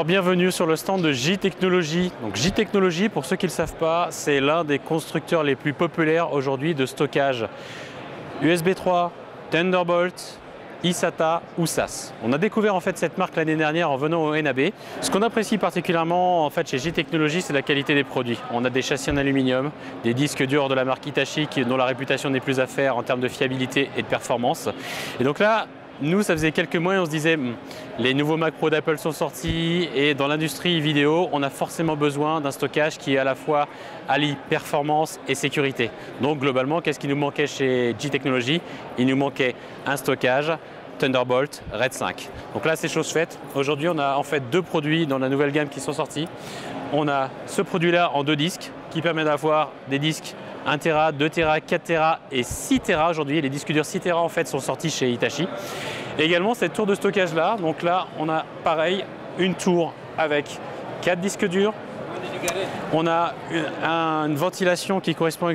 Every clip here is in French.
Alors bienvenue sur le stand de J-Technologie. Donc J-Technologie, pour ceux qui ne le savent pas, c'est l'un des constructeurs les plus populaires aujourd'hui de stockage USB 3, Thunderbolt, eSATA ou SAS. On a découvert en fait cette marque l'année dernière en venant au NAB. Ce qu'on apprécie particulièrement en fait chez J-Technologie, c'est la qualité des produits. On a des châssis en aluminium, des disques durs de la marque Hitachi dont la réputation n'est plus à faire en termes de fiabilité et de performance. Et donc là, nous, ça faisait quelques mois et on se disait les nouveaux Mac Pro d'Apple sont sortis et dans l'industrie vidéo, on a forcément besoin d'un stockage qui à la fois allie performance et sécurité. Donc globalement, qu'est-ce qui nous manquait chez J-Technologie? Il nous manquait un stockage Thunderbolt RAID 5. Donc là, c'est chose faite. Aujourd'hui, on a en fait deux produits dans la nouvelle gamme qui sont sortis. On a ce produit-là en deux disques qui permet d'avoir des disques 1 Tera, 2 Tera, 4 Tera et 6 Tera aujourd'hui. Les disques durs 6 Tera en fait sont sortis chez Hitachi. Et également cette tour de stockage là. Donc là, on a pareil une tour avec 4 disques durs. On a une ventilation qui correspond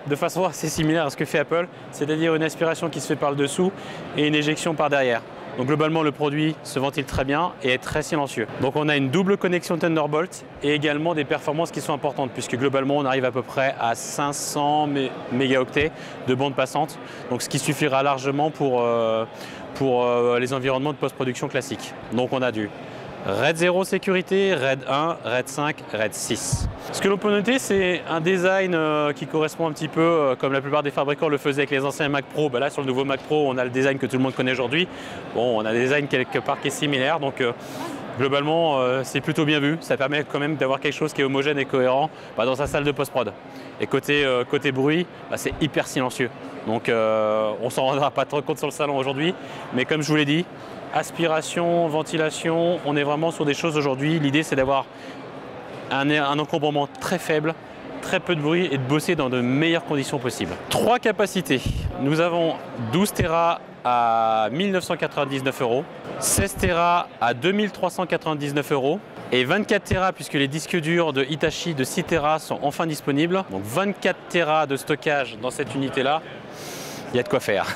de façon assez similaire à ce que fait Apple, c'est-à-dire une aspiration qui se fait par le dessous et une éjection par derrière. Donc globalement, le produit se ventile très bien et est très silencieux. Donc on a une double connexion Thunderbolt et également des performances qui sont importantes puisque globalement, on arrive à peu près à 500 mégaoctets de bande passante. Donc ce qui suffira largement pour les environnements de post-production classiques. Donc on a du RAID 0 sécurité, RAID 1, RAID 5, RAID 6. Ce que l'on peut noter, c'est un design qui correspond un petit peu comme la plupart des fabricants le faisaient avec les anciens Mac Pro. Là, sur le nouveau Mac Pro, on a le design que tout le monde connaît aujourd'hui. Bon, on a un design quelque part qui est similaire, donc globalement, c'est plutôt bien vu. Ça permet quand même d'avoir quelque chose qui est homogène et cohérent dans sa salle de post-prod. Et côté bruit, c'est hyper silencieux. Donc on ne s'en rendra pas trop compte sur le salon aujourd'hui, mais comme je vous l'ai dit, aspiration, ventilation, on est vraiment sur des choses aujourd'hui. L'idée, c'est d'avoir un encombrement très faible, très peu de bruit et de bosser dans de meilleures conditions possibles. 3 capacités. Nous avons 12 Tera à 1999 €, 16 Tera à 2399 € et 24 Tera puisque les disques durs de Hitachi de 6 Tera sont enfin disponibles. Donc 24 Tera de stockage dans cette unité-là, il y a de quoi faire.